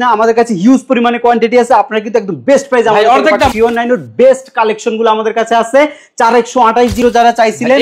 না আমাদের কাছে হিউজ পরিমাণে কোয়ান্টিটি আছে, আপনারা কিন্তু একদম বেস্ট প্রাইস আমাদের T19 এর বেস্ট কালেকশন গুলো আমাদের কাছে আছে। 4128 যারা চাইছিলেন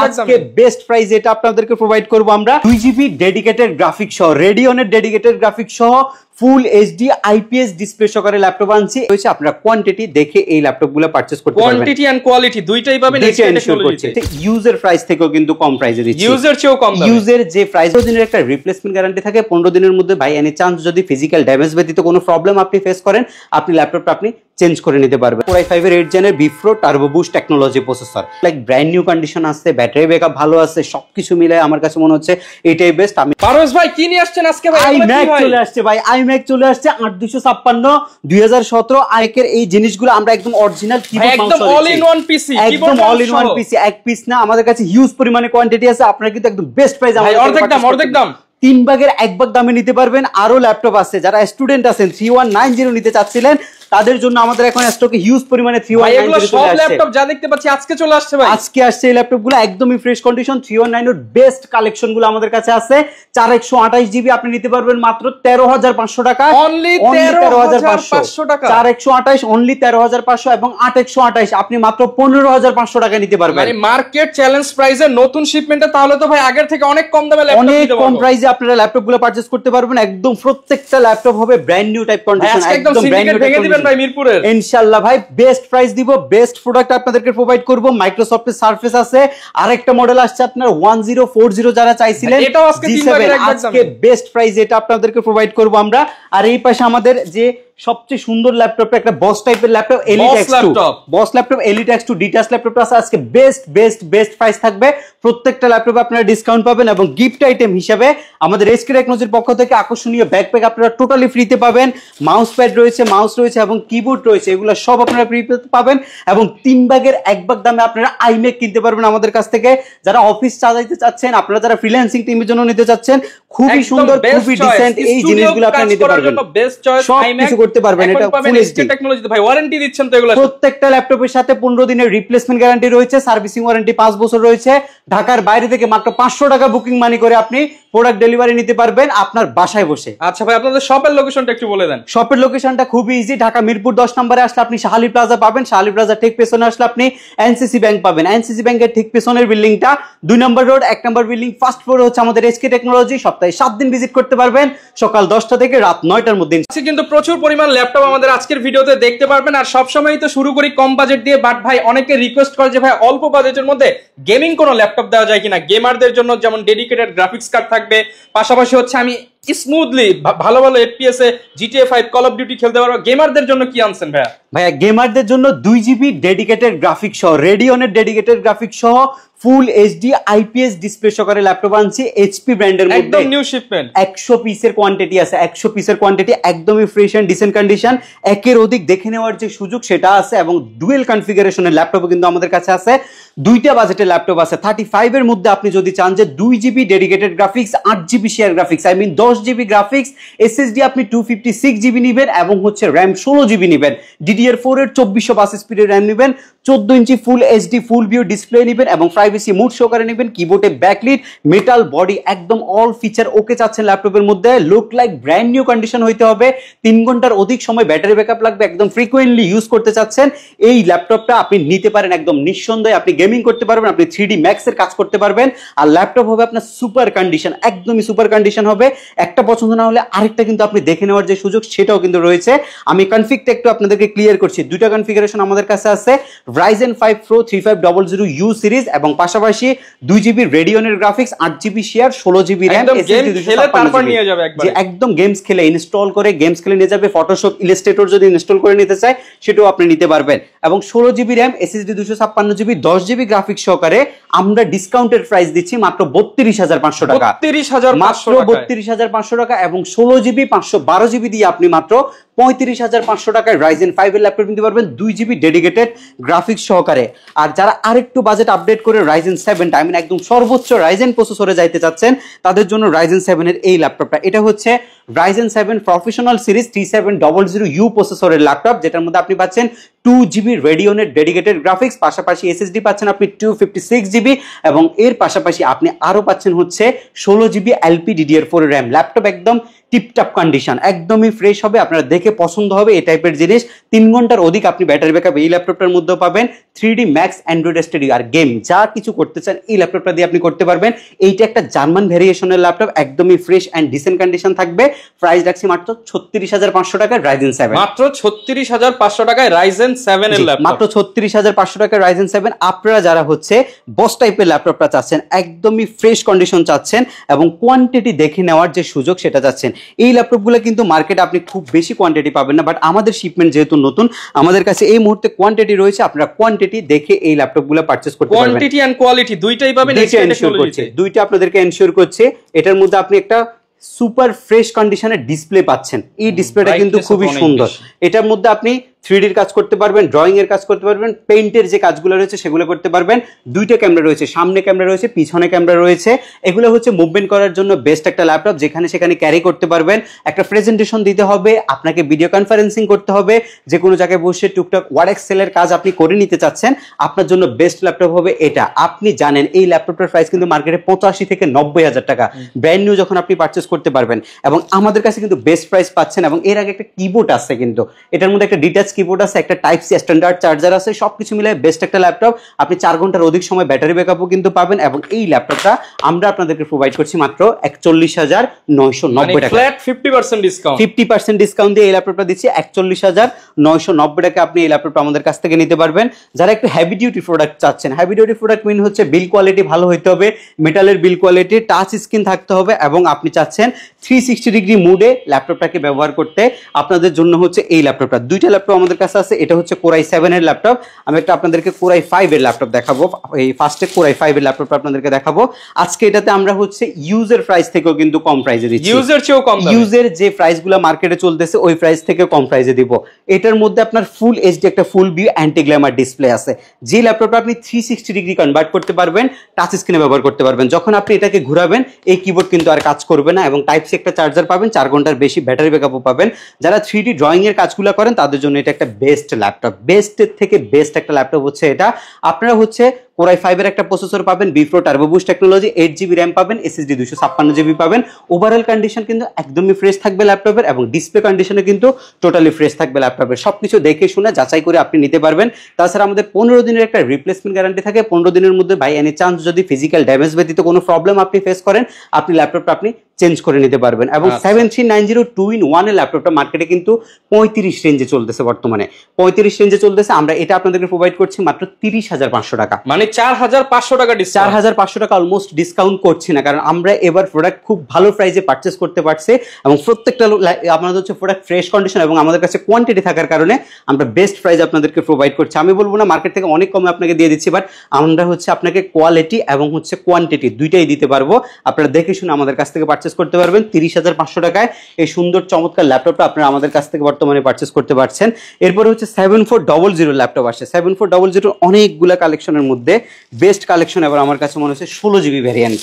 আজকে বেস্ট প্রাইস এটা আপনাদেরকে প্রোভাইড করব আমরা। 2GB ডেডিকেটেড গ্রাফিক্স সহ, রেডিয়নের ডেডিকেটেড গ্রাফিক্স সহ ফুল এইচডি আইপিএস ডিসপ্লে সহকারে ল্যাপটপ আনছি। হইছে আপনারা কোয়ান্টিটি দেখে এই ল্যাপটপগুলো পারচেজ করতে পারবেন। কোয়ান্টিটি এন্ড কোয়ালিটি দুইটাই পাবেন এই টেকনোলজিতে। ইউজার প্রাইস থেকেও কিন্তু কম প্রাইসে দিচ্ছি। ইউজার চেয়েও কম দামে। ইউজার যে প্রাইস 15 দিনের একটা রিপ্লেসমেন্ট গ্যারান্টি থাকে, 15 দিনের মধ্যে ভাই এনি চান্স যদি ফিজিক্যাল ড্যামেজ ব্যতীত কোনো প্রবলেম আপনি ফেস করেন, আপনি ল্যাপটপটা আপনি চেঞ্জ করে নিতে পারবেন। Core i5 এর 8 জেনের বিফ্রো turbo boost technology processor, like brand new condition আছে, ব্যাটারি ব্যাকআপ ভালো আছে, সবকিছু মিলে আমার কাছে মনে হচ্ছে এটাই বেস্ট। আমি পারভেজ ভাই কি নিয়ে আসছেন আজকে? ভাই iMac চলে আসছে, ভাই iMac চলে আসছে 8256 2017 আইকের এই জিনিসগুলো আমরা একদম অরিজিনাল কিবোর্ড মাউস একদম অল ইন ওয়ান পিসি, একদম অল ইন ওয়ান পিসি, এক পিস না, আমাদের কাছে হিউজ পরিমাণে কোয়ান্টিটি আছে। আপনারা কিন্তু একদম বেস্ট প্রাইস আমাদের অর্ধেক দাম 3 ভাগের 1 ভাগ দামে নিতে পারবেন। আরো ল্যাপটপ আছে, যারা স্টুডেন্ট আছেন 3190 নিতে চাচ্ছিলেন তাদের জন্য আমাদের এখন স্টকে হিউজ পরিমাণে 3190 সব ল্যাপটপ যা দেখতে পাচ্ছি আজকে চলে আসছে ভাই। আজকে আসছে এই ল্যাপটপগুলো একদমই ফ্রেশ কন্ডিশন। 319 এর বেস্ট কালেকশনগুলো আমাদের কাছে আছে। 4128GB আপনি নিতে পারবেন মাত্র 13500 টাকা, অনলি 13500 টাকা। 4128 অনলি 13500 এবং 8128 আপনি মাত্র 15500 টাকা নিতে পারবেন। মানে মার্কেট চ্যালেঞ্জ প্রাইসে নতুন শিপমেন্টে, তাহলে তো ভাই আগের থেকে অনেক কম দামে ল্যাপটপ অনেক কম প্রাইসে আপনারা ল্যাপটপগুলো পারচেজ করতে পারবেন। একদম প্রত্যেকটা ল্যাপটপ হবে ব্র্যান্ড নিউ টাইপ কন্ডিশন, একদম ব্র্যান্ড নিউ ভেঙে দিবেন ভাই মিরপুরের। ইনশাআল্লাহ ভাই বেস্ট প্রাইস দিব, বেস্ট প্রোডাক্ট আপনাদেরকে প্রোভাইড করব। মাইক্রোসফটের সারফেস আছে, আরেকটা মডেল আসছে আপনার 1040 যারা চাইছিলেন, এটাও আজকে 3 ভাগের 1 ভাগ দামে বেস্ট প্রাইস এটা আপনাদেরকে প্রোভাইড করব আমরা। আর এই পাশে আমাদের যে সবচেয়ে সুন্দর ল্যাপটপটা একটা বস টাইপের ল্যাপটপ এলিট X2, বস ল্যাপটপ এলিট X2 ডিটাচ ল্যাপটপটা আছে আজকে বেস্ট প্রাইস থাকবে। প্রত্যেকটা ল্যাপটপে আপনারা ডিসকাউন্ট পাবেন এবং গিফট আইটেম হিসেবে আমাদের এসকে টেকনোলজির পক্ষ থেকে আকর্ষণীয় ব্যাকপ্যাক আপনারা টোটালি ফ্রিতে পাবেন। মাউস প্যাড রয়েছে, মাউস রয়েছে এবং কিবোর্ড রয়েছে, এগুলো সব আপনারা ফ্রিতে পাবেন এবং 3 ভাগের 1 ভাগ দামে আপনারা iMac কিনতে পারবেন আমাদের কাছ থেকে। যারা অফিস চালাইতে চাচ্ছেন, আপনারা যারা ফ্রিল্যান্সিং টিমের জন্য নিতে চাচ্ছেন, খুবই সুন্দর খুবই ডিসেন্ট এই জিনিসগুলো আপনারা নিতে পারবেন। সব কিছু করতে পারবেন। এটা ফুল এইচডি টেকনোলজিতে ভাই ওয়ারেন্টি দিচ্ছেন তো এগুলো? প্রত্যেকটা ল্যাপটপের সাথে 15 দিনের রিপ্লেসমেন্ট গ্যারান্টি রয়েছে, সার্ভিসিং ওয়ারেন্টি 5 বছর রয়েছে। ঢাকার বাইরে থেকে মাত্র 500 টাকা বুকিং মানি করে আপনি প্রোডাক্ট ডেলিভারি নিতে পারবেন আপনার বাসায় বসে। আচ্ছা ভাই আপনাদের শপের লোকেশনটা একটু বলে দেন। শপের লোকেশনটা খুবই ইজি, ঢাকা মিরপুর 10 নম্বরে আসলে আপনি শাহালি প্লাজা পাবেন, শাহালি প্লাজা ঠিক পেছনে আসলে আপনি এনসিসি ব্যাংক পাবেন, এনসিসি ব্যাংকের ঠিক পেছনের বিল্ডিংটা 2 নম্বর রোড 1 নম্বর বিল্ডিং ফার্স্ট ফ্লোরে হচ্ছে আমাদের এসকে টেকনোলজি। সপ্তাহে 7 দিন ভিজিট করতে পারবেন, সকাল 10টা থেকে রাত 9টার মধ্যে। কিন্তু প্রচুর পরিমাণ ল্যাপটপ আমাদের আজকের ভিডিওতে দেখতে পারবেন। আর সবসময় তো শুরু করি কম বাজেট দিয়ে, বাট ভাই অনেকে রিকোয়েস্ট করে যে ভাই অল্প বাজেটের মধ্যে গেমিং কোনো ল্যাপটপ দেওয়া যায় কিনা। গেমারদের জন্য যেমন ডেডিকেটেড গ্রাফিক্স কার্ড থাকবে, পাশাপাশি হচ্ছে আমি স্মুথলি ভালো FPS A GTA 5 call of duty খেলতে পারবো। গেমারদের জন্য কি আনছেন ভাইয়া? ভাইয়া গেমারদের জন্য 2GB ডেডিকেটেড গ্রাফিক্স সহ, রেডিয়নের ডেডিকেটেড গ্রাফিক্স সহ ফুল এইচডি আইপিএস ডিসপ্লে সহকারে ল্যাপটপ আনছি এইচপি ব্র্যান্ডের মধ্যে। একদম নিউ শিপমেন্ট, 100 পিসের কোয়ান্টিটি আছে, 100 পিসের কোয়ান্টিটি, একদমই ফ্রেশ এন্ড ডিসেন্ট কন্ডিশন। একের অধিক দেখে নেওয়ার যে সুযোগ সেটা আছে এবং ডুয়েল কনফিগারেশনের ল্যাপটপও কিন্তু আমাদের কাছে আছে। দুইটা বাজেটের ল্যাপটপ আছে। 35 এর মধ্যে আপনি যদি চান যে 2GB dedicated graphics, 8GB share graphics, I mean 10GB graphics, SSD আপনি 256GB নেবেন এবং হচ্ছে র‍্যাম 16GB নেবেন, DDR4 এর 2405 স্পিডের র‍্যাম নেবেন, 14 inch full HD full view display নেবেন এবং প্রাইভেসি মুড সহকারে নেবেন। কিবোর্ডে ব্যাকলিট, মেটাল বডি, একদম অল ফিচার ওকে চাচ্ছেন ল্যাপটপের মধ্যে। Look like brand new condition হইতে হবে, 3 ঘন্টার অধিক সময় ব্যাটারি ব্যাকআপ লাগবে, একদম ফ্রিকোয়েন্টলি ইউজ করতে চাচ্ছেন, এই ল্যাপটপটা আপনি নিতে পারেন একদম নিঃসন্দেহে। আপনি গেমিং করতে পারবেন, আপনি 3D Max এর কাজ করতে পারবেন। আর ল্যাপটপ হবে আপনার সুপার কন্ডিশন, একদমই সুপার কন্ডিশন হবে। একটা পছন্দ না হলে আরেকটা কিন্তু আপনি দেখে নেওয়ার যে সুযোগ সেটাও কিন্তু রয়েছে। আমি কনফিগটা একটু আপনাদেরকে ক্লিয়ার করছি। দুইটা কনফিগারেশন আমাদের কাছে আছে, Ryzen 5 Pro 3500U সিরিজ এবং পাশাপাশি 2GB রেডিয়নের graphics, 8GB share, 16GB RAM, একদম গেমস খেলে ইনস্টল করে গেমস খেলে নিয়ে যাবে। ফটোশপ, ইলাস্ট্রেটর যদি ইনস্টল করে নিতে চায় সেটাও আপনি নিতে পারবেন। এবং 16GB RAM, SSD 256GB, 10GB graphics সহকারে আমরা ডিসকাউন্টেড প্রাইস দিচ্ছি মাত্র 32500 টাকা, মাত্র 32500 টাকা এবং 16GB 512GB দিয়ে আপনি মাত্র 35500 টাকায় Ryzen 5 এর ল্যাপটপ নিতে পারবেন 2GB ডেডিকেটেড গ্রাফিক্স সহকারে। আর যারা আরেকটু বাজেট আপডেট করে Ryzen 7 টা, I mean একদম সর্বোচ্চ Ryzen প্রসেসরে যাইতে চাচ্ছেন, তাদের জন্য Ryzen 7 এর এই ল্যাপটপটা, এটা হচ্ছে Ryzen 7 প্রফেশনাল সিরিজ 3700U প্রসেসরের ল্যাপটপ, যেটার মধ্যে আপনি পাচ্ছেন 2GB রেডিয়নের ডেডিকেটেড গ্রাফিক্স, পাশাপাশি SSD পাচ্ছেন আপনি 256GB জিবি, এবং এর পাশাপাশি আপনি আরো পাচ্ছেন হচ্ছে 16 জিবি LPDDR4 র্যাম। ল্যাপটপ একদম টিপটপ কন্ডিশন, একদমই ফ্রেশ হবে, আপনারা দেখে পছন্দ হবে এই টাইপের জিনিস। 3 ঘন্টার অধিক আপনি ব্যাটারি ব্যাকআপ এই ল্যাপটপটার মধ্যে পাবেন। 3D Max অ্যান্ড্রয়েড স্টুডিও আর গেম যা কিছু করতে চান এই ল্যাপটপটা দিয়ে আপনি করতে পারবেন। এইটা একটা জার্মান ভেরিয়েশনের ল্যাপটপ, একদমই ফ্রেশ অ্যান্ড ডিসেন্ট কন্ডিশন থাকবে। প্রাইস রাখছি মাত্র 36,500 টাকায় Ryzen 7। মাত্র 36,500 টাকায় Ryzen 7 এর ল্যাপটপ, মাত্র 36,500 টাকায় Ryzen 7। আপনারা যারা হচ্ছে বস টাইপের ল্যাপটপটা চাচ্ছেন, একদমই ফ্রেশ কন্ডিশন চাচ্ছেন এবং কোয়ান্টিটি দেখে নেওয়ার যে সুযোগ সেটা চাচ্ছেন, এই ল্যাপটপগুলো কিন্তু মার্কেটে আপনি খুব বেশি কোয়ান্টিটি পাবেন না, বাট আমাদের শিপমেন্ট যেহেতু নতুন, আমাদের কাছে এই মুহূর্তে কোয়ান্টিটি রয়েছে। আপনারা কোয়ান্টিটি দেখে এই ল্যাপটপগুলো পারচেজ করতে পারবেন। কোয়ান্টিটি এন্ড কোয়ালিটি দুইটাই পাবেন, দুইটা আপনাদেরকে এনশিওর করছে। এটার মধ্যে আপনি একটা সুপার ফ্রেশ কন্ডিশনের ডিসপ্লে পাচ্ছেন। এই ডিসপ্লেটা কিন্তু খুবই সুন্দর। এটার মধ্যে আপনি 3D এর কাজ করতে পারবেন, ড্রয়িং এর কাজ করতে পারবেন, পেইন্টের যে কাজগুলো রয়েছে সেগুলো করতে পারবেন। দুইটা ক্যামেরা রয়েছে, সামনে ক্যামেরা রয়েছে, পিছনে ক্যামেরা রয়েছে। এগুলো হচ্ছে মুভমেন্ট করার জন্য বেস্ট একটা ল্যাপটপ, যেখানে সেখানে ক্যারি করতে পারবেন। একটা প্রেজেন্টেশন দিতে হবে, আপনাকে ভিডিও কনফারেন্সিং করতে হবে, যে কোনো জায়গায় বসে টুকটাক ওয়ার্ড এক্সেলের কাজ আপনি করে নিতে চাচ্ছেন, আপনার জন্য বেস্ট ল্যাপটপ হবে এটা। আপনি জানেন এই ল্যাপটপটার প্রাইস কিন্তু মার্কেটে 85 থেকে 90,000 টাকা, ব্র্যান্ড নিউ যখন আপনি পারচেস করতে পারবেন। এবং আমাদের কাছে কিন্তু বেস্ট প্রাইস পাচ্ছেন। এবং এর আগে একটা কিবোর্ড আছে, কিন্তু এটার মধ্যে একটা ডিটাচ কিবোর্ড আছে, একটা টাইপ সি স্ট্যান্ডার্ড চার্জার আছে, সবকিছু মিলে বেস্ট একটা ল্যাপটপ। আপনি 4 ঘন্টার অধিক সময় ব্যাটারি ব্যাকআপও কিন্তু পাবেন। এবং এই ল্যাপটপটা আমরা আপনাদেরকে প্রোভাইড করছি মাত্র 41,990 টাকা, ফ্ল্যাট 50% ডিসকাউন্ট। 50% ডিসকাউন্ট দিয়ে এই ল্যাপটপটা দিচ্ছি 41,990 টাকা। আপনি এই ল্যাপটপটা আমাদের কাছ থেকে নিতে পারবেন। যারা একটু হেভি ডিউটি প্রোডাক্ট চাচ্ছেন, হেভি ডিউটি প্রোডাক্ট মিন হচ্ছে বিল কোয়ালিটি ভালো হইতে হবে, মেটালের বিল কোয়ালিটি, টাচ স্ক্রিন থাকতে হবে, এবং আপনি চাচ্ছেন 360 ডিগ্রি মুডে ল্যাপটপটাকে ব্যবহার করতে, আপনাদের জন্য হচ্ছে এই ল্যাপটপটা। দুইটা ল্যাপটপ আমাদের কাছে আছে। এটা হচ্ছে Core i7 এর ল্যাপটপ, আমি একটা আপনাদেরকে Core i5 এর ল্যাপটপ দেখাবো। এই ফার্স্টে Core i5 এর ল্যাপটপটা আপনাদেরকে দেখাবো আজকে। এটাতে আমরা হচ্ছে ইউজের প্রাইস থেকেও কিন্তু কম প্রাইসে দিচ্ছি, ইউজের চেয়েও কম, ইউজের যে প্রাইসগুলো মার্কেটে চলতেছে ওই প্রাইস থেকে কম প্রাইসে দিব। এটার মধ্যে আপনার ফুল এইচডি একটা ফুল ভিউ অ্যান্টি গ্ল্যামার ডিসপ্লে আছে, যে ল্যাপটপটা আপনি 360 ডিগ্রি কনভার্ট করতে পারবেন, টাচ স্ক্রিনে ব্যবহার করতে পারবেন। যখন আপনি এটাকে ঘুরাবেন এই কিবোর্ড কিন্তু আর কাজ করবে না, এবং টাইপ সি একটা চার্জার পাবেন, 4 ঘন্টার বেশি ব্যাটারি ব্যাকআপও পাবেন। যারা 3D ড্রয়িং এর কাজগুলো করেন তাদের জন্য এটা একটা বেস্ট ল্যাপটপ, বেস্টের থেকে বেস্ট একটা ল্যাপটপ হচ্ছে এটা। আপনারা হচ্ছে Core i5 এর একটা প্রসেসর পাবেন, B4 turbo boost technology, 8 GB RAM পাবেন, SSD 256 জিবি পাবেন। ওভারঅল কন্ডিশন কিন্তু একদমই ফ্রেশ থাকবে ল্যাপটপের, এবং ডিসপ্লে কন্ডিশনে কিন্তু টোটালি ফ্রেশ থাকবে ল্যাপটপের। সবকিছু দেখে শুনে যাচাই করে আপনি নিতে পারবেন। তাছাড়া আমাদের 15 দিনের একটা রিপ্লেসমেন্ট গ্যারান্টি থাকে। 15 দিনের মধ্যে বাই এনি চান্স যদি ফিজিক্যাল ড্যামেজ ব্যতীত কোনো প্রবলেম আপনি ফেস করেন, আপনি ল্যাপটপটা আপনি চেঞ্জ করে নিতে পারবেন। এবং 7390 2-in-1 এর ল্যাপটপটা মার্কেটে কিন্তু 35 রেঞ্জে চলতেছে, বর্তমানে 35 রেঞ্জে চলতেছে। আমরা এটা আপনাদেরকে প্রোভাইড করছি মাত্র 30,500 টাকা, মানে 4,500 টাকা ডিসকাউন্ট। 4,500 টাকা অলমোস্ট ডিসকাউন্ট করছি না, কারণ আমরা এবার প্রোডাক্ট খুব ভালো প্রাইসে পারচেস করতে পারছি, এবং প্রত্যেকটা আমাদের হচ্ছে প্রোডাক্ট ফ্রেশ কন্ডিশন এবং আমাদের কাছে কোয়ান্টিটি থাকার কারণে আমরা বেস্ট প্রাইস আপনাদেরকে প্রোভাইড করছি। আমি বলবো না মার্কেট থেকে অনেক কমে আপনাকে দিয়ে দিচ্ছি, বাট আমরা হচ্ছে আপনাকে কোয়ালিটি এবং হচ্ছে কোয়ান্টিটি দুইটাই দিতে পারবো। আপনারা দেখে শুনে আমাদের কাছ থেকে পারচেস করতে পারবেন। 30,500 টাকায় এই সুন্দর চমৎকার ল্যাপটপটা আপনারা আমাদের কাছ থেকে বর্তমানে পারচেস করতে পারছেন। এরপরে হচ্ছে 7400 ল্যাপটপ আসছে। 7400 অনেকগুলা কালেকশনের মধ্যে বেস্ট কালেকশন এবার আমার কাছে মনে হচ্ছে 16 জিবি ভ্যারিয়েন্ট,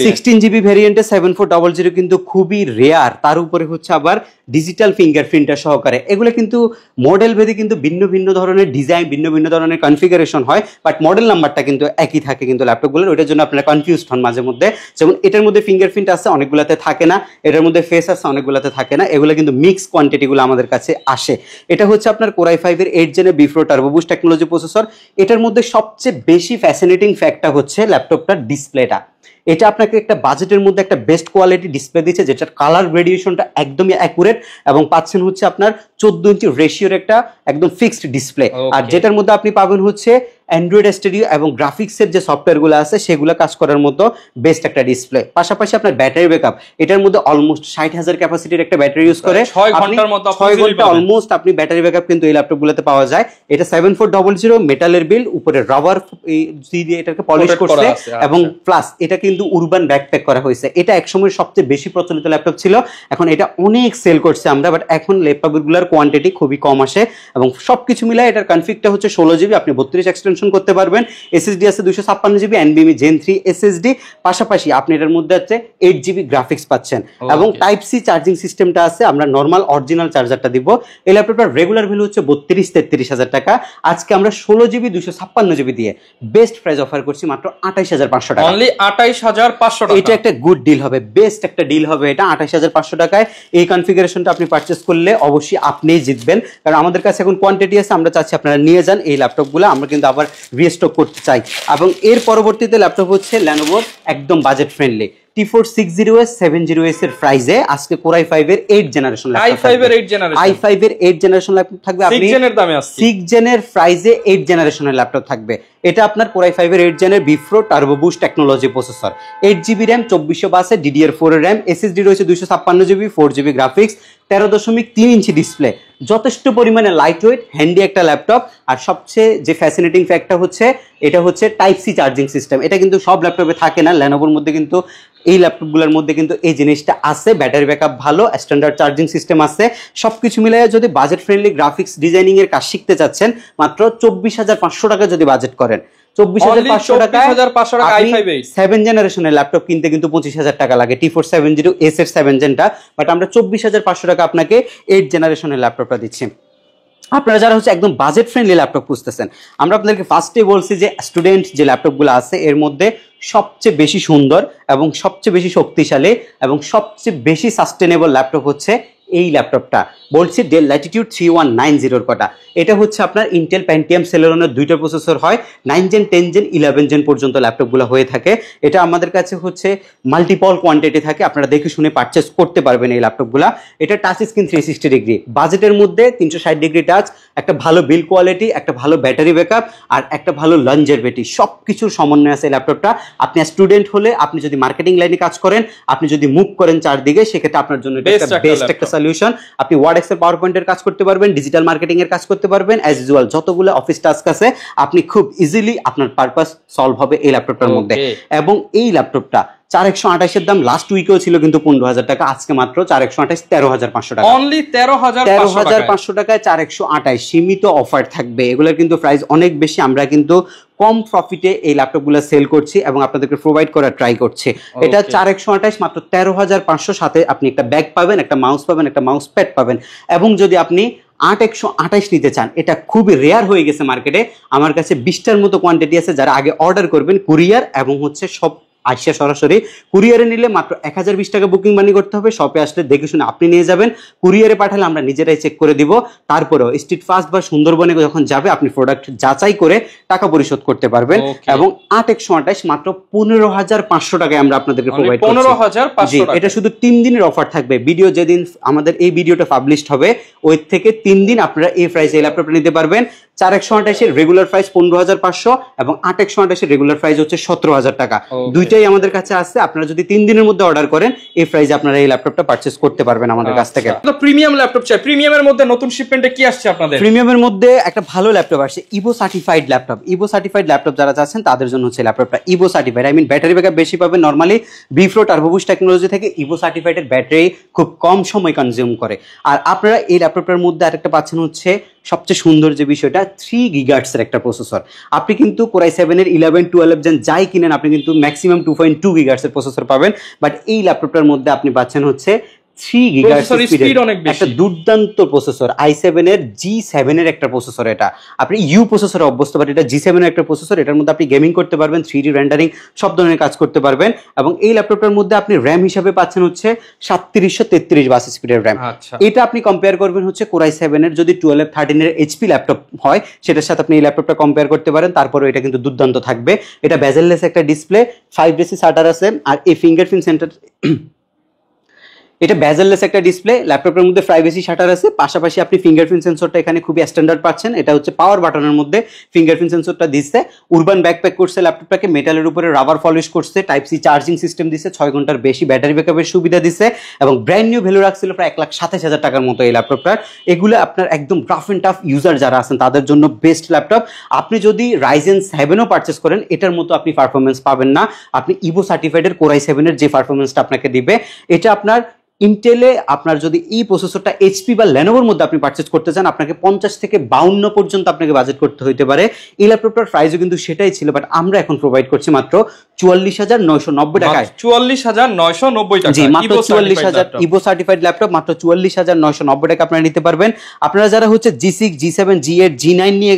16 জিবি ভ্যারিয়েন্টে 7400 কিন্তু খুবই রেয়ার। তার উপরে হচ্ছে আবার ডিজিটাল ফিঙ্গারপ্রিন্টার সহকারে। এগুলো কিন্তু মডেল ভেদে কিন্তু ভিন্ন ভিন্ন ধরনের ডিজাইন, ভিন্ন ভিন্ন ধরনের কনফিগারেশন হয়, বাট মডেল নাম্বারটা কিন্তু একই থাকে কিন্তু ল্যাপটপগুলোর। ওইটার জন্য আপনারা কনফিউজড হন মাঝে মধ্যে। যেমন এটার মধ্যে ফিঙ্গারপ্রিন্ট আছে, অনেকগুলোতে থাকে না, এটার মধ্যে ফেস আছে, অনেকগুলোতে থাকে না। এগুলো কিন্তু মিক্স কোয়ান্টিটিগুলো আমাদের কাছে আসে। এটা হচ্ছে আপনার Core i5 এর 8 জেনের B4 turbo boost technology processor. এটার মধ্যে সবচেয়ে বেশি ফ্যাসিনেটিং ফ্যাক্টটা হচ্ছে ল্যাপটপটার ডিসপ্লেটা। এটা আপনাকে একটা বাজেটের মধ্যে একটা বেস্ট কোয়ালিটি ডিসপ্লে দিচ্ছে, যেটার কালার গ্রেডিয়েশনটা একদমই অ্যাকুরেট, এবং পাচ্ছেন হচ্ছে আপনার 14 ইঞ্চি রেশিওর একটা একদম ফিক্সড ডিসপ্লে। আর যেটার মধ্যে আপনি পাবেন হচ্ছে অ্যান্ড্রয়েড স্টুডিও এবং গ্রাফিক্সের যে সফটওয়্যারগুলো আছে সেগুলো কাজ করার মতো বেস্ট একটা ডিসপ্লে। পাশাপাশি আপনার ব্যাটারি ব্যাকআপ, এটার মধ্যে অলমোস্ট 60,000 ক্যাপাসিটির একটা ব্যাটারি ইউজ করে 6 ঘন্টার মতো 6 ঘন্টা অলমোস্ট আপনি ব্যাটারি ব্যাকআপ কিন্তু এই ল্যাপটপগুলোতে পাওয়া যায়। এটা 7400 মেটালের বিল, উপরে রাবার দিয়ে এটাকে পলিশ করছে, এবং প্লাস এটা কিন্তু উরবান ব্যাকপ্যাক করা হয়েছে। এটা একসময় সবচেয়ে বেশি প্রচলিত ল্যাপটপ ছিল, এখন এটা অনেক সেল করছে আমরা, বাট এখন ল্যাপটপগুলোর কোয়ান্টিটি খুবই কম আসে। এবং সবকিছু মিলায় এটার কনফিগটা হচ্ছে 16 জিবি, আপনি 32 এক্সটেনশন এক্সটেনশন করতে পারবেন। এসএসডি আছে 256 জিবি এনভিএমই জেন 3 এসএসডি, পাশাপাশি আপনি এটার মধ্যে আছে 8 জিবি গ্রাফিক্স পাচ্ছেন এবং টাইপ সি চার্জিং সিস্টেমটা আছে, আমরা নর্মাল অরিজিনাল চার্জারটা দিব। এই ল্যাপটপটার রেগুলার ভ্যালু হচ্ছে 32-33 হাজার টাকা, আজকে আমরা 16 জিবি 256 জিবি দিয়ে বেস্ট প্রাইস অফার করছি মাত্র 28,500 টাকা। অনলি 28,500 টাকা। এটা একটা গুড ডিল হবে, বেস্ট একটা ডিল হবে এটা 28,500 টাকায়। এই কনফিগারেশনটা আপনি পারচেস করলে অবশ্যই আপনিই জিতবেন, কারণ আমাদের কাছে এখন কোয়ান্টিটি আছে, আমরা চাচ্ছি আপনারা নিয়ে যান এই ল্যাপটপগুলো, আমরা কিন্তু আবার রিস্টক করতে চাই। এবং এর পরবর্তীতে ল্যাপটপ হচ্ছে ল্যানোভোর একদম budget friendly T4 60S 70S এর প্রাইসে আজকে Core i5 এর 8 জেনারেশন ল্যাপটপ, i5 এর 8 জেনারেশন, i5 এর 8 জেনারেশন ল্যাপটপ থাকবে। আপনি 6 জেনের দামে আসছে, 6 জেনের প্রাইসে 8 জেনারেশনের ল্যাপটপ থাকবে। এটা আপনার Core i5 এর 8 জেনের বিফ্রো turbo boost technology processor, 8GB RAM 2400 DDR4 এর RAM, SSD রয়েছে 256GB, 4GB graphics, 13.3 inch display, যথেষ্ট পরিমাণে লাইট ওয়েট হ্যান্ডি একটা ল্যাপটপ। আর সবচেয়ে যে ফ্যাসিনেটিং ফ্যাক্টর হচ্ছে এটা হচ্ছে টাইপ সি চার্জিং সিস্টেম, এটা কিন্তু সব ল্যাপটপে থাকে না, ল্যানোভোর মধ্যে কিন্তু এই ল্যাপটপগুলোর মধ্যে কিন্তু এই জিনিসটা আছে। ব্যাটারি ব্যাকআপ ভালো, স্ট্যান্ডার্ড চার্জিং সিস্টেম আছে, সবকিছু মিলিয়ে যদি বাজেট ফ্রেন্ডলি গ্রাফিক্স ডিজাইনিং এর কাজ শিখতে চাচ্ছেন মাত্র 24,500 টাকা যদি বাজেট করেন, 24,500 টাকা 7 জেনারেশনের ল্যাপটপ কিনতে কিন্তু 25,000 টাকা লাগে, T4 70S এর 7 জেনটা, বাট আমরা 24,500 টাকা আপনাকে 8 জেনারেশনের ল্যাপটপটা দিচ্ছি। আপনারা যারা হচ্ছে একদম বাজেট ফ্রেন্ডলি ল্যাপটপ খুঁজতেছেন, আমরা আপনাদেরকে ফার্স্টে বলছি যে স্টুডেন্ট যে ল্যাপটপগুলো আছে এর মধ্যে সবচেয়ে বেশি সুন্দর এবং সবচেয়ে বেশি শক্তিশালী এবং সবচেয়ে বেশি সাস্টেনেবল ল্যাপটপ হচ্ছে এই ল্যাপটপটা, বলছি ডেল ল্যাটিটিউড 3190 কথা। এটা হচ্ছে আপনার ইন্টেল পেন্টিয়াম সেলেরনের দুইটা প্রসেসর হয়, 9 জেন 10 জেন 11 জেন পর্যন্ত ল্যাপটপগুলো হয়ে থাকে। এটা আমাদের কাছে হচ্ছে মাল্টিপল কোয়ান্টিটি থাকে, আপনারা দেখে শুনে পারচেস করতে পারবেন এই ল্যাপটপগুলো। এটা টাচ স্ক্রিন 360 ডিগ্রি, বাজেটের মধ্যে 360 ডিগ্রি টাচ, একটা ভালো বিল কোয়ালিটি, একটা ভালো ব্যাটারি ব্যাকআপ আর একটা ভালো লঞ্জেভিটি, সব কিছুর সমন্বয় আছে এই ল্যাপটপটা। আপনি স্টুডেন্ট হলে, আপনি যদি মার্কেটিং লাইনে কাজ করেন, আপনি যদি মুভ করেন চারদিকে, সেক্ষেত্রে আপনার জন্য বেস্ট একটা সলিউশন। আপনি ওয়ার্ড, এক্সেল, পাওয়ার পয়েন্টের কাজ করতে পারবেন, ডিজিটাল মার্কেটিং এর কাজ করতে পারবেন, অ্যাজ ইউজুয়াল যতগুলো অফিস টাস্ক আছে আপনি খুব ইজিলি আপনার পারপাস সলভ হবে এই ল্যাপটপটার মধ্যে। এবং এই ল্যাপটপটা 4128 এর দাম লাস্ট উইকেও ছিল কিন্তু 15,000 টাকা, আজকে মাত্র 4128 13,500 টাকা, অনলি 13,500 টাকায় 4128 সীমিত অফার থাকবে। এগুলোর কিন্তু প্রাইস অনেক বেশি, আমরা কিন্তু কম প্রফিটে এই ল্যাপটপগুলো সেল করছি এবং আপনাদেরকে প্রোভাইড করার ট্রাই করছি। এটা 4128 মাত্র 13,500, সাথে আপনি একটা ব্যাগ পাবেন, একটা মাউস পাবেন, একটা মাউস প্যাড পাবেন। এবং যদি আপনি 8128 নিতে চান, এটা খুবই রেয়ার হয়ে গেছে মার্কেটে, আমার কাছে 20টার মতো কোয়ান্টিটি আছে, যারা আগে অর্ডার করবেন কুরিয়ার এবং হচ্ছে সব আসিয়া সরাসরি, কুরিয়ারে নিলে মাত্র 1020 টাকা বুকিং মানি করতে হবে, শপে আসলে দেখে শুনে আপনি নিয়ে যাবেন, কুরিয়ারে পাঠালে আমরা নিজেরাই চেক করে দিব, তারপরেও স্ট্রিট ফাস্ট বা সুন্দরবনে যখন যাবে আপনি প্রোডাক্ট যাচাই করে টাকা পরিশোধ পরিশোধ করতে পারবেন এবং 8/128 মাত্র 15,500 টাকায় আমরা আপনাদেরকে প্রোভাইড করছি। 15,500 টাকা। এটা শুধু 3 দিনের অফার থাকবে। ভিডিও যেদিন আমাদের এই ভিডিওটা পাবলিশড হবে ওই থেকে 3 দিন আপনারা এই প্রাইসে এই ল্যাপটপটা নিতে পারবেন। 4/128 এর রেগুলার প্রাইস 15,500 এবং 8/128 এর রেগুলার প্রাইস হচ্ছে 17,000 টাকা। দুইটাই আমাদের কাছে আছে। আপনারা যদি 3 দিনের মধ্যে অর্ডার করেন এই প্রাইসে আপনারা এই ল্যাপটপটা পারচেজ করতে পারবেন আমাদের কাছ থেকে। তো প্রিমিয়াম ল্যাপটপ চাই, প্রিমিয়ামের মধ্যে নতুন শিপমেন্টে কি আসছে আপনাদের? প্রিমিয়ামের মধ্যে একটা ভালো ল্যাপটপ আসছে, Evo certified laptop. Evo certified laptop যারা চাচ্ছেন তাদের জন্য হচ্ছে ল্যাপটপটা Evo certified. I mean battery backup বেশি পাবেন। নরমালি বিফ্রো টার্বোবুস্ট টেকনোলজি থেকে ইভো সার্টিফাইডের ব্যাটারি খুব কম সময় কনজিউম করে। আর আপনারা এই ল্যাপটপটার মধ্যে আরেকটা পাচ্ছেন হচ্ছে সবচেয়ে সুন্দর যে বিষয়টা 3 GHz এর একটা প্রসেসর। আপনি কিন্তু Core i7 এর 11, 12 জেন যাই কিনেন আপনি কিন্তু ম্যাক্সিমাম 2.2 GHz এর প্রসেসর পাবেন, বাট এই ল্যাপটপটার মধ্যে আপনি পাচ্ছেন হচ্ছে 3 GHz স্পিড, একটা দুর্দান্ত প্রসেসর। i7 এর G7 এর একটা প্রসেসর। এটা আপনি ইউ প্রসেসরে অভ্যস্ত, বাট এটা G7 এর একটা প্রসেসর। এটার মধ্যে আপনি গেমিং করতে পারবেন, 3D রেন্ডারিং সব ধরনের কাজ করতে পারবেন। এবং এই ল্যাপটপটার মধ্যে আপনি র্যাম হিসাবে পাচ্ছেন হচ্ছে 3733 বাস স্পিডের র্যাম। এটা আপনি কম্পেয়ার করবেন হচ্ছে Core i7 এর যদি 12, 13 এর HP ল্যাপটপ হয় সেটার সাথে আপনি এই ল্যাপটপটা কম্পেয়ার করতে পারেন। তারপরে এটা কিন্তু দুর্দান্ত থাকবে। এটা বেজেললেস একটা ডিসপ্লে, 5DC শাটার আছে, আর এই ফিঙ্গারপ্রিন্ট সেন্টার এটা বেজেললেস একটা ডিসপ্লে। ল্যাপটপের মধ্যে প্রাইভেসি শাটার আছে, পাশাপাশি আপনি ফিঙ্গারপ্রিন্ট সেন্সরটা এখানে খুবই স্ট্যান্ডার্ড পাচ্ছেন। এটা হচ্ছে পাওয়ার বাটনের মধ্যে ফিঙ্গারপ্রিন্ট সেন্সরটা দিচ্ছে। উরবান ব্যাকপ্যাক করছে ল্যাপটপটাকে, মেটালের উপরে রাবার পলিশ করছে, টাইপ সি চার্জিং সিস্টেম দিচ্ছে, 6 ঘন্টার বেশি ব্যাটারি ব্যাকআপের সুবিধা দিচ্ছে এবং ব্র্যান্ড নিউ ভ্যালু রাখছিল প্রায় 1,27,000 টাকার মতো এই ল্যাপটপটার। এগুলো আপনার একদম রাফ অ্যান্ড টাফ ইউজার যারা আছেন তাদের জন্য বেস্ট ল্যাপটপ। আপনি যদি Ryzen 7ও পারচেস করেন এটার মতো আপনি পারফরমেন্স পাবেন না। আপনি ইভো সার্টিফাইডের Core i7 এর যে পারফরমেন্সটা আপনাকে দিবে এটা আপনার ইন্টেলে আপনার যদি এই প্রসেসরটা এইচপি বা লেনোভোর মধ্যে আপনি পারচেজ করতে চান, আপনাকে 50 থেকে 52 পর্যন্ত আপনাকে বাজেট করতে হইতে পারে। এই ল্যাপটপটার প্রাইসও কিন্তু সেটাই ছিল, বাট আমরা এখন প্রোভাইড করছি মাত্র 44,990 টাকায়। 44,990 টাকা, জি মাত্র 44,000 ইভো সার্টিফাইড ল্যাপটপ মাত্র 44,990 টাকা আপনারা নিতে পারবেন। আপনারা যারা হচ্ছে G6 G7 G8 G9 নিয়ে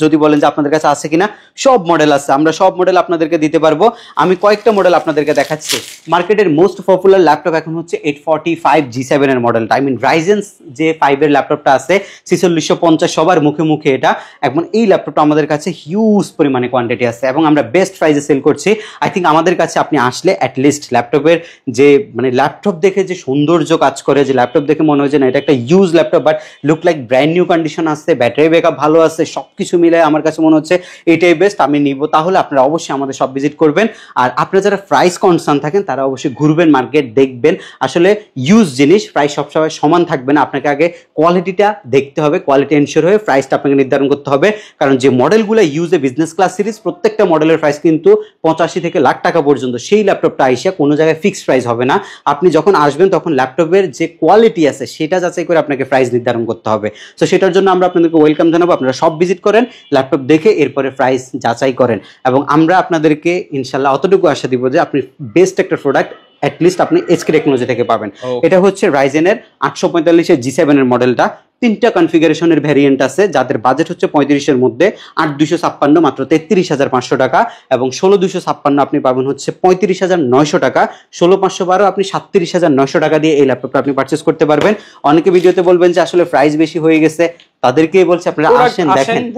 যদি বলেন যে আপনাদের কাছে আছে কিনা, সব মডেল আছে, আমরা সব মডেল আপনাদেরকে দিতে পারবো। আমি কয়েকটা মডেল আপনাদেরকে দেখাচ্ছি। মার্কেটের মোস্ট পপুলার ল্যাপটপ এখন হচ্ছে 845 G7 এর মডেলটা, আই মিন রাইজেন যে 5 এর ল্যাপটপটা আছে 4650 সবার মুখে মুখে এটা। এখন এই ল্যাপটপটা আমাদের কাছে হিউজ পরিমাণে কোয়ান্টিটি আছে এবং আমরা বেস্ট প্রাইসে সেল করছি। আই থিঙ্ক আমাদের কাছে আপনি আসলে অ্যাটলিস্ট ল্যাপটপের যে মানে ল্যাপটপ দেখে যে সৌন্দর্য কাজ করে, যে ল্যাপটপ দেখে মনে হয় যে না এটা একটা use laptop but look like brand new condition আছে, ব্যাটারি ব্যাকআপ ভালো আছে, সবকিছু মিলে আমার কাছে মনে হচ্ছে এটাই বেস্ট, আমি নিব। তাহলে আপনারা অবশ্যই আমাদের সব ভিজিট করবেন। আর আপনারা যারা প্রাইস কনসার্ন থাকেন তারা অবশ্যই ঘুরবেন মার্কেট, দেখবেন আসলে ইউজ জিনিস প্রাইস সবসময় সমান থাকবে না, আপনাকে আগে কোয়ালিটিটা দেখতে হবে, কোয়ালিটি এনশিওর হয়ে প্রাইসটা আপনাকে নির্ধারণ করতে হবে। কারণ যে মডেলগুলো ইউজে বিজনেস ক্লাস সিরিজ প্রত্যেকটা মডেলের প্রাইস কিন্তু 85 থেকে লাখ টাকা পর্যন্ত, সেই ল্যাপটপটা আইসা কোনো জায়গায় ফিক্সড প্রাইস হবে না। আপনি যখন আসবেন তখন ল্যাপটপের যে কোয়ালিটি আছে সেটা যাচাই করে আপনাকে প্রাইস নির্ধারণ করতে হবে। তো সেটার জন্য আমরা আপনাদেরকে ওয়েলকাম জানাবো, আপনারা সব ভিজিট করেন, ল্যাপটপ দেখে এরপরে প্রাইস যাচাই করেন এবং আমরা আপনাদেরকে ইনশাল্লাহ অতটুকু আশা দিব যে আপনি বেস্ট একটা প্রোডাক্ট অ্যাটলিস্ট আপনি এইচকে টেকনোলজি থেকে পাবেন। এটা হচ্ছে রাইজেনের 845 G7 এর মডেলটা। 3টা কনফিগারেশনের ভ্যারিয়েন্ট আছে, যাদের বাজেট হচ্ছে 35 এর মধ্যে। 8256 মাত্র 33,500 টাকা এবং 16256 আপনি পাবেন হচ্ছে 35,900 টাকা। 16512 আপনি 37,900 টাকা দিয়ে এই ল্যাপটপটা আপনি পারচেস করতে পারবেন। অনেকে ভিডিওতে বলবেন যে আসলে প্রাইস বেশি হয়ে গেছে, তাদেরকেই বলছি আপনারা আসেন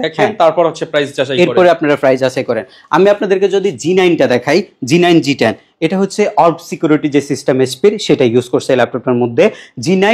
দেখেন তারপর হচ্ছে প্রাইস যাচাই করেন, এরপরে আপনারা প্রাইস যাচাই করেন। আমি আপনাদেরকে যদি G9টা দেখাই, G9 G10 এটা হচ্ছে অল্প সিকিউরিটি যে সিস্টেম এসপির সেটা ইউজ করছে এই ল্যাপটপটার মধ্যে। G9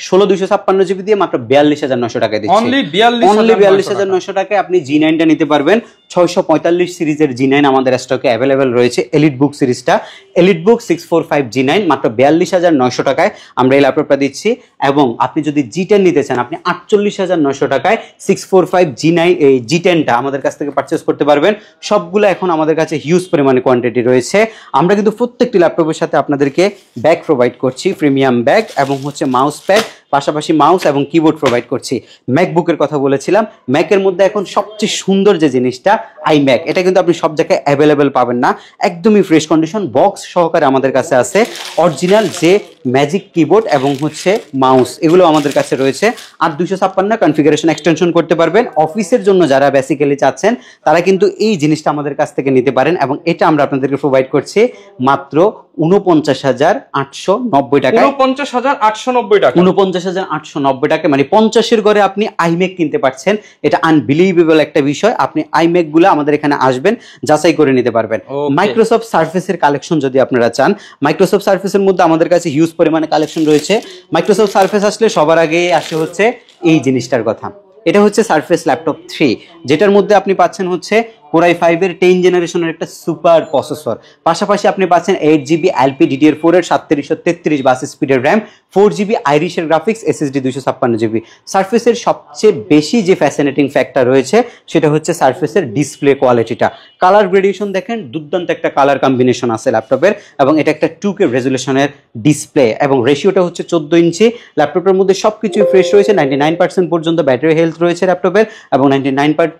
16256 জিবি দিয়ে মাত্র 42,900 টাকায় দিচ্ছি। অনলি 42,900 টাকায় আপনি G9টা নিতে পারবেন। 645 সিরিজের G9 আমাদের স্টকে অ্যাভেলেবেল রয়েছে। এলিট বুক সিরিজটা, এলিট বুক 645 G9 মাত্র 42,900 টাকায় আমরা এই ল্যাপটপটা দিচ্ছি। এবং আপনি যদি G10 নিতে চান আপনি 48,900 টাকায় 645 G9 এই G10টা আমাদের কাছ থেকে পারচেস করতে পারবেন। সবগুলো এখন আমাদের কাছে হিউজ পরিমাণে কোয়ান্টিটি রয়েছে। আমরা কিন্তু প্রত্যেকটি ল্যাপটপের সাথে আপনাদেরকে ব্যাগ প্রোভাইড করছি, প্রিমিয়াম ব্যাগ এবং হচ্ছে মাউস প্যাড, পাশাপাশি মাউস এবং কিবোর্ড প্রোভাইড করছি। ম্যাকবুকের কথা বলেছিলাম, ম্যাকের মধ্যে এখন সবচেয়ে সুন্দর যে জিনিসটা আইম্যাক, এটা কিন্তু আপনি সব জায়গায় অ্যাভেলেবেল পাবেন না, একদমই ফ্রেশ কন্ডিশন বক্স সহকারে আমাদের কাছে আছে। অরিজিনাল যে ম্যাজিক কিবোর্ড এবং হচ্ছে মাউস এগুলো আমাদের কাছে রয়েছে। আর 256 কনফিগারেশন এক্সটেনশন করতে পারবেন। অফিসের জন্য যারা বেসিক্যালি চাচ্ছেন তারা কিন্তু এই জিনিসটা আমাদের কাছ থেকে নিতে পারেন এবং এটা আমরা আপনাদেরকে প্রোভাইড করছি মাত্র 49,890 টাকা। 49,890 টাকা, 49,890 টাকা, মানে 50-এর ঘরে আপনি আইম্যাক কিনতে পারছেন। এটা আনবিলিভেবল একটা বিষয়। আপনি আইম্যাক গুলো আমাদের এখানে আসবেন, যাচাই করে নিতে পারবেন। মাইক্রোসফট সার্ফেসের কালেকশন যদি আপনারা চান, মাইক্রোসফট সার্ফেসের মধ্যে আমাদের কাছে হিউজ পরিমাণে কালেকশন রয়েছে। মাইক্রোসফট সার্ফেস আসলে সবার আগে আসে হচ্ছে এই জিনিসটার কথা। এটা হচ্ছে সারফেস ল্যাপটপ 3, যেটার মধ্যে আপনি পাচ্ছেন হচ্ছে Core i5 এর 10 জেনারেশনের একটা সুপার প্রসেসর, পাশাপাশি আপনি পাচ্ছেন 8GB LPDDR4 এর 3733 বাস স্পিডের RAM, 4GB আইরিশের graphics, SSD 256GB। সারফেসের সবচেয়ে বেশি যে ফ্যাসিনেটিং ফ্যাক্টর রয়েছে সেটা হচ্ছে সারফেসের ডিসপ্লে কোয়ালিটিটা। কালার গ্রেডিয়েশন দেখেন, দুর্দান্ত একটা কালার কম্বিনেশন আছে ল্যাপটপের এবং এটা একটা 2K রেজুলেশনের ডিসপ্লে এবং রেশিওটা হচ্ছে 14 ইঞ্চি। ল্যাপটপের মধ্যে সবকিছু ফ্রেশ রয়েছে, 99% পর্যন্ত ব্যাটারি হেলথ রয়েছে ল্যাপটপের এবং 99%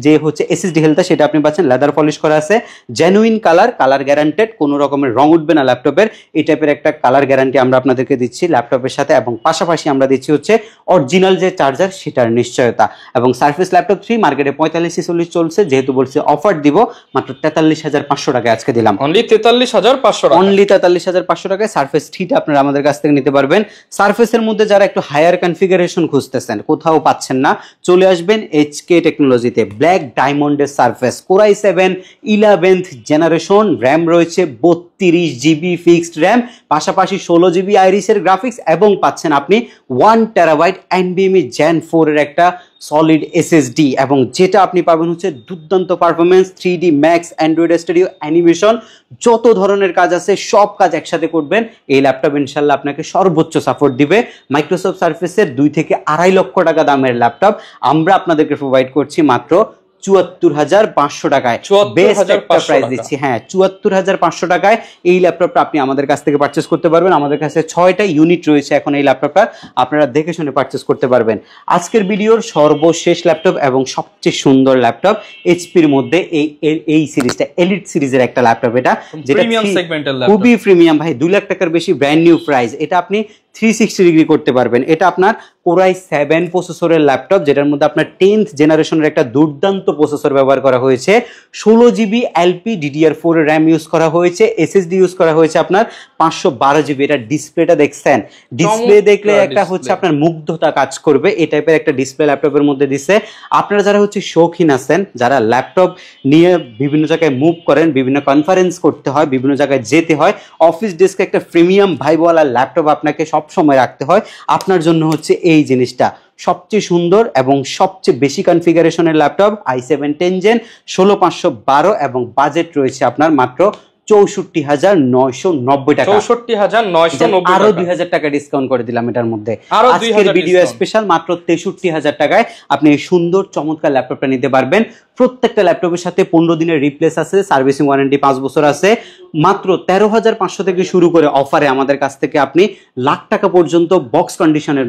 যে হচ্ছে SSD হেলথ সেটা আপনি পাচ্ছেন লেদার পলিশ করা আছে, জেনুইন কালার গ্যারান্টেড, কোনো রকমের রং উঠবে না ল্যাপটপের। এই টাইপের একটা কালার গ্যারান্টি আমরা আপনাদেরকে দিচ্ছি ল্যাপটপের সাথে এবং পাশাপাশি আমরা দিচ্ছি হচ্ছে অরিজিনাল যে চার্জার সেটার নিশ্চয়তা। এবং সারফেস ল্যাপটপ 3 মার্কেটে 45-46 চলছে, যেহেতু বলছে অফার দিব মাত্র 43,500 টাকায় আজকে দিলাম। অনলি 43,500 টাকা, অনলি 43,500 টাকায় সারফেস 3টা আপনারা আমাদের কাছ থেকে নিতে পারবেন। সারফেসের মধ্যে যারা একটু হায়ার কনফিগারেশন খুঁজতেছেন, কোথাও পাচ্ছেন না, চলে আসবেন এইচকে টেকনোলজিতে। ব্ল্যাক ডায়মন্ডের surface, Core i7 11th generation, RAM রয়েছে 32GB ফিক্সড র্যাম, পাশাপাশি 16GB আইরিশের গ্রাফিক্স এবং পাচ্ছেন আপনি 1TB NVMe Gen 4 এর একটা সলিড SSD এবং যেটা আপনি পাবেন হচ্ছে দুর্দান্ত performance, 3D max, Android studio, animation, যত ধরনের কাজ আছে সব কাজ একসাথে করবেন। এই ল্যাপটপ ইনশাল্লাহ আপনাকে সর্বোচ্চ সাপোর্ট দিবে। মাইক্রোসফট সার্ফেসের 2 থেকে 2.5 লক্ষ টাকা দামের ল্যাপটপ আমরা আপনাদেরকে প্রোভাইড করছি মাত্র ৭৪,৫০০ টাকায় বেস্ট একটা প্রাইস দিচ্ছি। হ্যাঁ, ৭৪,৫০০ টাকায় এই ল্যাপটপটা আপনি আমাদের কাছ থেকে পারচেস করতে পারবেন। আমাদের কাছে 6টা ইউনিট রয়েছে এখন এই ল্যাপটপটা, আপনারা দেখে শুনে পারচেস করতে পারবেন। আজকের ভিডিওর সর্বশেষ ল্যাপটপ এবং সবচেয়ে সুন্দর ল্যাপটপ এইচপির মধ্যে এই সিরিজটা এলিট সিরিজের একটা ল্যাপটপ, এটা যেটা খুবই প্রিমিয়াম ভাই, 2 লাখ টাকার বেশি ব্র্যান্ড নিউ প্রাইস। এটা আপনি 360 ডিগ্রি করতে পারবেন। এটা আপনার কোরাই 7 প্রসেসরের ল্যাপটপ, যেটার মধ্যে আপনার 10th জেনারেশনের একটা দুর্দান্ত প্রসেসর ব্যবহার করা হয়েছে। 16 GB LP DDR4 RAM use করা হয়েছে, SSD ইউজ করা হয়েছে আপনার 512 জিবি। এটা ডিসপ্লেটা দেখছেন, ডিসপ্লে দেখলে একটা হচ্ছে আপনার মুগ্ধতা কাজ করবে, এই টাইপের একটা ডিসপ্লে ল্যাপটপের মধ্যে দিছে। আপনারা যারা হচ্ছে শৌখিন আছেন, যারা ল্যাপটপ নিয়ে বিভিন্ন জায়গায় মুভ করেন, বিভিন্ন কনফারেন্স করতে হয়, বিভিন্ন জায়গায় যেতে হয়, অফিস ডেস্কে একটা প্রিমিয়াম ভাইবওয়ালা ল্যাপটপ আপনাকে সব সময় রাখতে হয়, আপনার জন্য হচ্ছে এই জিনিসটা সবচেয়ে সুন্দর এবং সবচেয়ে বেশি কনফিগারেশনের ল্যাপটপ i7 10 জেন 16512 এবং বাজেট রয়েছে আপনার মাত্র 64,990 টাকা। 64,990, আরো 2,000 টাকা ডিসকাউন্ট করে দিলাম এটার মধ্যে। আজকের ভিডিও স্পেশাল মাত্র 63,000 টাকায় আপনি এই সুন্দর চমৎকার ল্যাপটপটা নিতে পারবেন। প্রত্যেকটা ল্যাপটপের সাথে 15 দিনের রিপ্লেস আছে, সার্ভিসিং ওয়ারেন্টি 5 বছর আছে। মাত্র 13,500 থেকে শুরু করে অফারে আমাদের কাছ থেকে আপনি লাখ টাকা পর্যন্ত বক্স কন্ডিশনের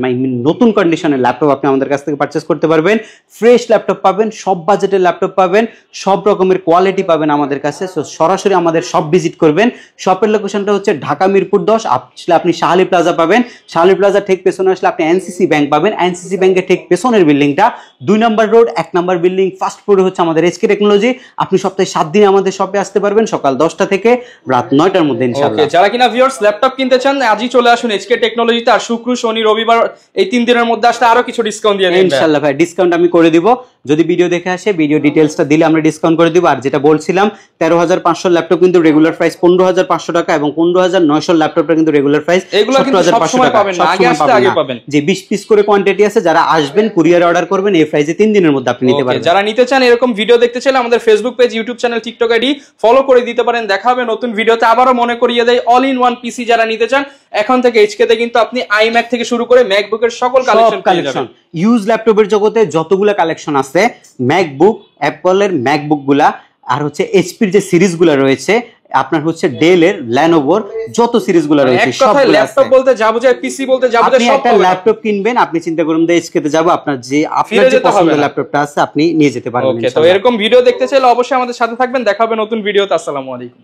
নতুন কন্ডিশনের ল্যাপটপ আপনি আমাদের কাছ থেকে পারচেস করতে পারবেন। ফ্রেশ ল্যাপটপ পাবেন, সব বাজেটের ল্যাপটপ পাবেন, সব রকমের কোয়ালিটি পাবেন আমাদের কাছে। সরাসরি আমাদের সব ভিজিট করবেন। শপের লোকেশনটা হচ্ছে ঢাকা মিরপুর 10, আসলে আপনি শাহালি প্লাজা পাবেন। শাহালি প্লাজা ঠিক পেছনে আসলে আপনি এনসিসি ব্যাংক পাবেন। এনসিসি ব্যাংকের ঠিক পেছনের বিল্ডিংটা 2 নম্বর রোড 1 নম্বর বিল্ডিং, ফার্স্ট ফ্লোরে হচ্ছে আমাদের এসকে টেকনোলজি। আপনি সপ্তাহে 7 দিন আমাদের শপে আসতে পারবেন, সকাল 10টা থেকে রাত 9টার মধ্যে ইনশাআল্লাহ। যারা কিনা ভিউয়ার্স ল্যাপটপ কিনতে চান আজই চলে আসুন এসকে টেকনোলজিতে। আর শুক্র শনি রবিবার এই 3 দিনের মধ্যে আসলে আরো কিছু ডিসকাউন্ট দিয়ে দেন ইনশাআল্লাহ ভাই। ডিসকাউন্ট আমি করে দিব, যদি ভিডিও দেখে আসে ভিডিও ডিটেইলসটা দিলে আমরা ডিসকাউন্ট করে দিব। আর যেটা বলছিলাম 13,500 ল্যাপটপ কিন্তু রেগুলার প্রাইস 15,500 টাকা এবং 15,900 ল্যাপটপটা কিন্তু রেগুলার প্রাইস 17,500 টাকা। পাবেন না, আগে আসতে আগে পাবেন। যে 20 পিস করে কোয়ান্টিটি আছে, যারা আসবেন কুরিয়ার অর্ডার করবেন, এই প্রাইসে 3 দিনের মধ্যে আপনি নিতে পারবেন। যারা নিতে চান এরকম ভিডিও দেখতে চাইলে আমাদের Facebook page, YouTube channel, TikTok ID follow করে দিতে পারেন। দেখা হবে নতুন ভিডিওতে। আবারও মনে করিয়ে দেয় অল ইন ওয়ান পিসি যারা নিতে চান এখন থেকে এইচকে তে কিন্তু আপনি আইম্যাক থেকে শুরু করে ম্যাকবুকের সকল কালেকশন পেয়ে যাবেন। ইউজ ল্যাপটপের জগতে যতগুলো কালেকশন আছে, ম্যাকবুক, অ্যাপলের ম্যাকবুক গুলা আর হচ্ছে এইচপির যে সিরিজগুলো রয়েছে, আপনার হচ্ছে ডেলের, ল্যানোভোর যত সিরিজগুলো রয়েছে সবগুলো আছে। ল্যাপটপ বলতে যা বোঝায়, পিসি বলতে যা বোঝায়, সব একটা ল্যাপটপ কিনবেন, আপনি চিন্তা করুন যে এইচকে তে যাব, আপনার যে পছন্দের ল্যাপটপটা আছে আপনি নিয়ে যেতে পারবেন। তো এরকম ভিডিও দেখতে চাইলে অবশ্যই আমাদের সাথে থাকবেন। দেখা হবে নতুন ভিডিওতে। আসসালামু আলাইকুম।